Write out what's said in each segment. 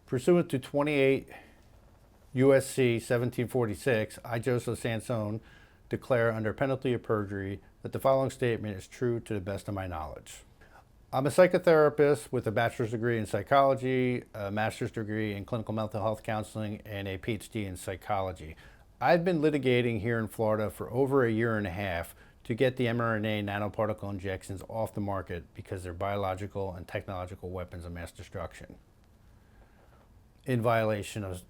Pursuant to 28 U.S.C. 1746, I, Joseph Sansone, declare under penalty of perjury that the following statement is true to the best of my knowledge. I'm a psychotherapist with a bachelor's degree in psychology, a master's degree in clinical mental health counseling, and a PhD in psychology. I've been litigating here in Florida for over a year and a half to get the mRNA nanoparticle injections off the market because they're biological and technological weapons of mass destruction. In violation of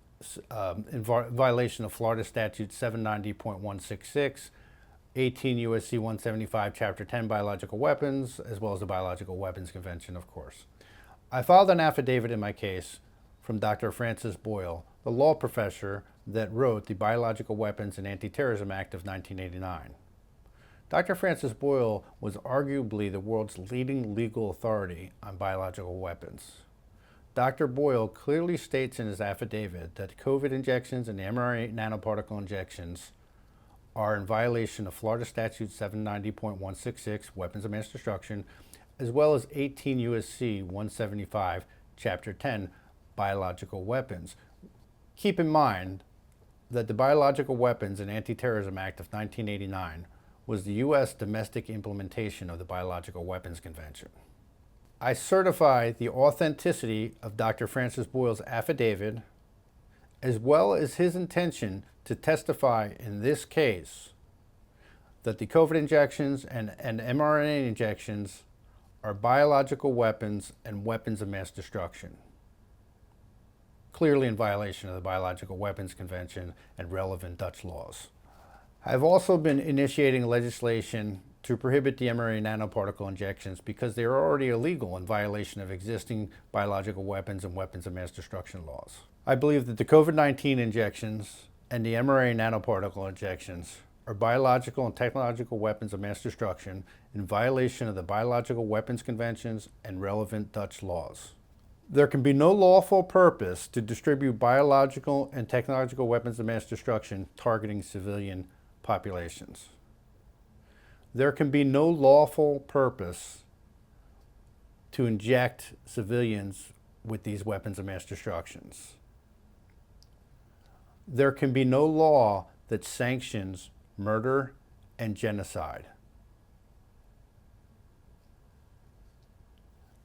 Florida Statute 790.166, 18 U.S.C. 175, Chapter 10, Biological Weapons, as well as the Biological Weapons Convention, of course. I filed an affidavit in my case from Dr. Francis Boyle, the law professor that wrote the Biological Weapons and Anti-Terrorism Act of 1989. Dr. Francis Boyle was arguably the world's leading legal authority on biological weapons. Dr. Boyle clearly states in his affidavit that COVID injections and the mRNA nanoparticle injections are in violation of Florida Statute 790.166, Weapons of Mass Destruction, as well as 18 U.S.C. 175, Chapter 10, Biological Weapons. Keep in mind that the Biological Weapons and Anti-Terrorism Act of 1989 was the U.S. domestic implementation of the Biological Weapons Convention. I certify the authenticity of Dr. Francis Boyle's affidavit, as well as his intention to testify in this case that the COVID injections and mRNA injections are biological weapons and weapons of mass destruction, clearly in violation of the Biological Weapons Convention and relevant Dutch laws. I've also been initiating legislation to prohibit the mRNA nanoparticle injections because they are already illegal in violation of existing biological weapons and weapons of mass destruction laws. I believe that the COVID-19 injections and the mRNA nanoparticle injections are biological and technological weapons of mass destruction in violation of the Biological Weapons Conventions and relevant Dutch laws. There can be no lawful purpose to distribute biological and technological weapons of mass destruction targeting civilian populations. There can be no lawful purpose to inject civilians with these weapons of mass destructions. There can be no law that sanctions murder and genocide.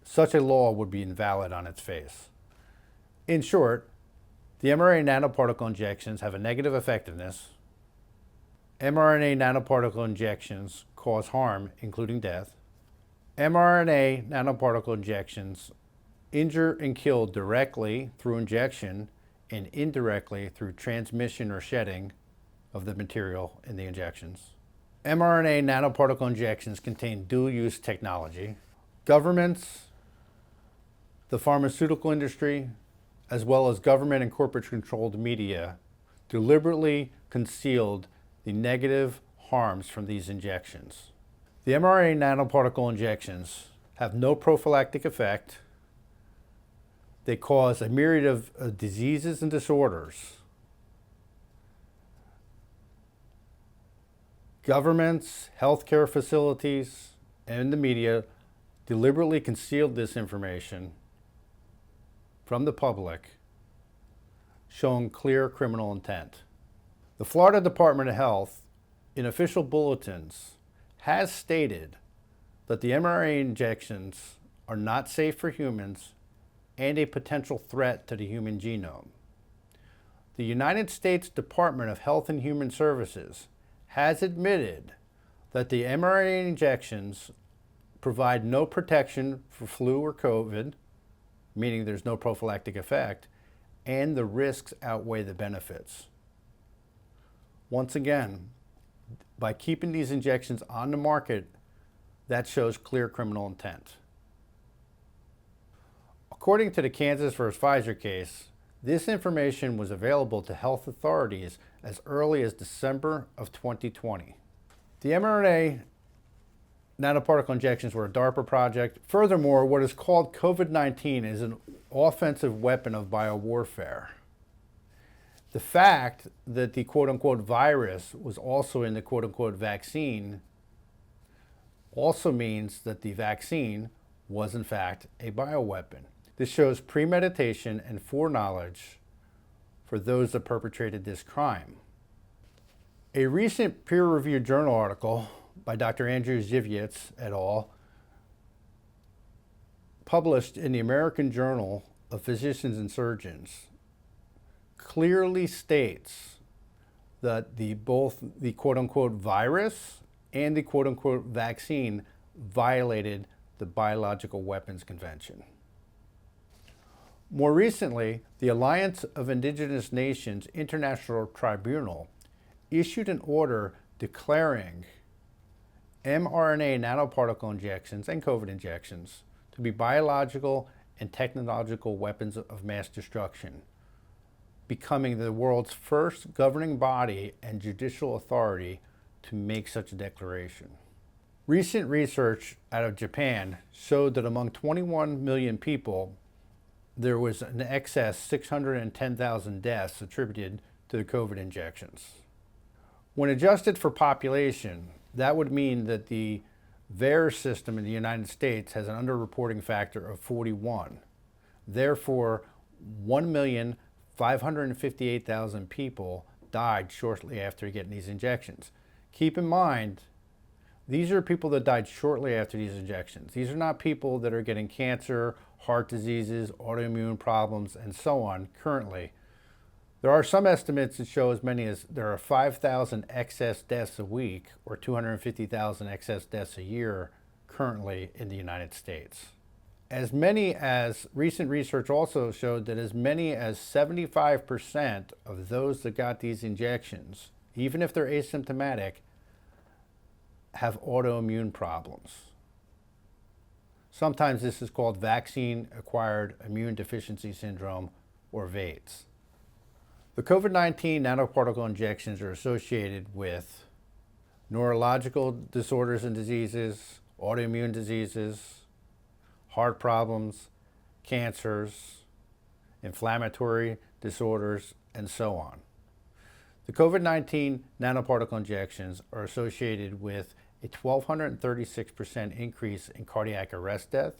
Such a law would be invalid on its face. In short, the mRNA nanoparticle injections have a negative effectiveness. mRNA nanoparticle injections cause harm, including death. mRNA nanoparticle injections injure and kill directly through injection and indirectly through transmission or shedding of the material in the injections. mRNA nanoparticle injections contain dual-use technology. Governments, the pharmaceutical industry, as well as government and corporate-controlled media deliberately concealed the negative harms from these injections. The mRNA nanoparticle injections have no prophylactic effect. They cause a myriad of diseases and disorders. Governments, healthcare facilities, and the media deliberately concealed this information from the public, showing clear criminal intent. The Florida Department of Health, in official bulletins, has stated that the mRNA injections are not safe for humans and a potential threat to the human genome. The United States Department of Health and Human Services has admitted that the mRNA injections provide no protection for flu or COVID, meaning there's no prophylactic effect, and the risks outweigh the benefits. Once again, by keeping these injections on the market, that shows clear criminal intent. According to the Kansas versus Pfizer case, this information was available to health authorities as early as December of 2020. The mRNA nanoparticle injections were a DARPA project. Furthermore, what is called COVID-19 is an offensive weapon of biowarfare. The fact that the quote-unquote virus was also in the quote-unquote vaccine also means that the vaccine was in fact a bioweapon. This shows premeditation and foreknowledge for those that perpetrated this crime. A recent peer-reviewed journal article by Dr. Andrew Zivjits et al., published in the American Journal of Physicians and Surgeons, clearly states that both the quote-unquote virus and the quote-unquote vaccine violated the Biological Weapons Convention. More recently, the Alliance of Indigenous Nations International Tribunal issued an order declaring mRNA nanoparticle injections and COVID injections to be biological and technological weapons of mass destruction, becoming the world's first governing body and judicial authority to make such a declaration. Recent research out of Japan showed that among 21 million people, there was an excess 610,000 deaths attributed to the COVID injections. When adjusted for population, that would mean that the VAERS system in the United States has an underreporting factor of 41. Therefore, 1,558,000 people died shortly after getting these injections. Keep in mind, these are people that died shortly after these injections. These are not people that are getting cancer, heart diseases, autoimmune problems, and so on currently. There are some estimates that show as many as there are 5,000 excess deaths a week or 250,000 excess deaths a year currently in the United States. Recent research also showed that as many as 75% of those that got these injections, even if they're asymptomatic, have autoimmune problems. Sometimes this is called vaccine-acquired immune deficiency syndrome, or VAIDS. The COVID-19 nanoparticle injections are associated with neurological disorders and diseases, autoimmune diseases, heart problems, cancers, inflammatory disorders, and so on. The COVID-19 nanoparticle injections are associated with a 1,236% increase in cardiac arrest death,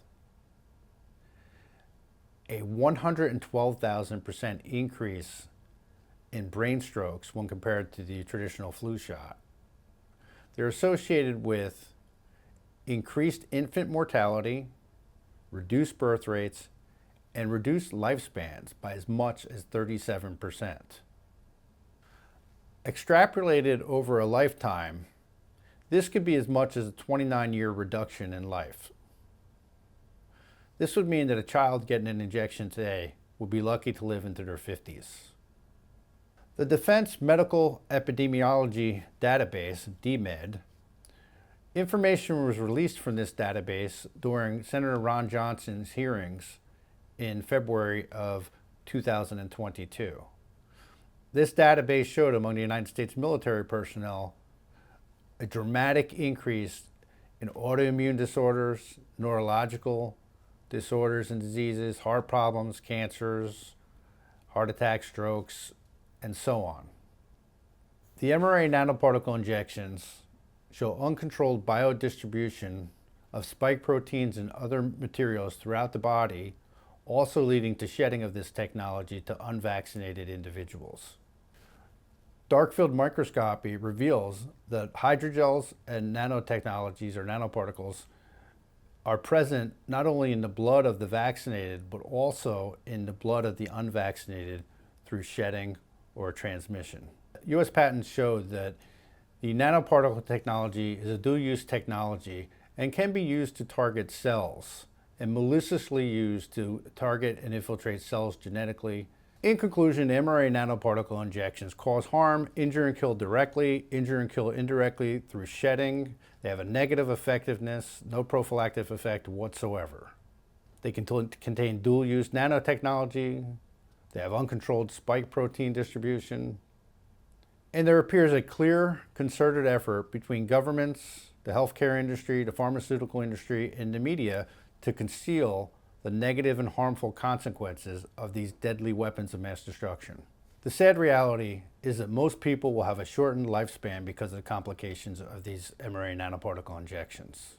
a 112,000% increase in brain strokes when compared to the traditional flu shot. They're associated with increased infant mortality, reduced birth rates, and reduced lifespans by as much as 37%. Extrapolated over a lifetime, this could be as much as a 29-year reduction in life. This would mean that a child getting an injection today would be lucky to live into their 50s. The Defense Medical Epidemiology Database, DMED, information was released from this database during Senator Ron Johnson's hearings in February of 2022. This database showed among the United States military personnel a dramatic increase in autoimmune disorders, neurological disorders and diseases, heart problems, cancers, heart attacks, strokes, and so on. The mRNA nanoparticle injections show uncontrolled biodistribution of spike proteins and other materials throughout the body, also leading to shedding of this technology to unvaccinated individuals. Dark-field microscopy reveals that hydrogels and nanotechnologies or nanoparticles are present not only in the blood of the vaccinated, but also in the blood of the unvaccinated through shedding or transmission. U.S. patents showed that the nanoparticle technology is a dual-use technology and can be used to target cells and maliciously used to target and infiltrate cells genetically. In conclusion, mRNA nanoparticle injections cause harm, injure and kill directly, injure and kill indirectly through shedding. They have a negative effectiveness, no prophylactic effect whatsoever. They contain dual-use nanotechnology. They have uncontrolled spike protein distribution. And there appears a clear, concerted effort between governments, the healthcare industry, the pharmaceutical industry, and the media to conceal the negative and harmful consequences of these deadly weapons of mass destruction. The sad reality is that most people will have a shortened lifespan because of the complications of these mRNA nanoparticle injections.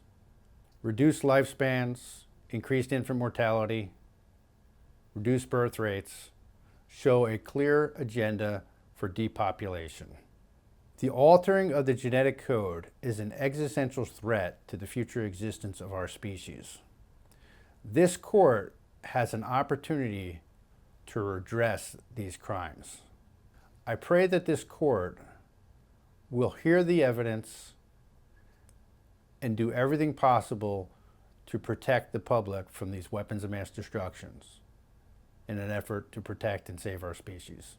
Reduced lifespans, increased infant mortality, reduce birth rates, show a clear agenda for depopulation. The altering of the genetic code is an existential threat to the future existence of our species. This court has an opportunity to redress these crimes. I pray that this court will hear the evidence and do everything possible to protect the public from these weapons of mass destruction in an effort to protect and save our species.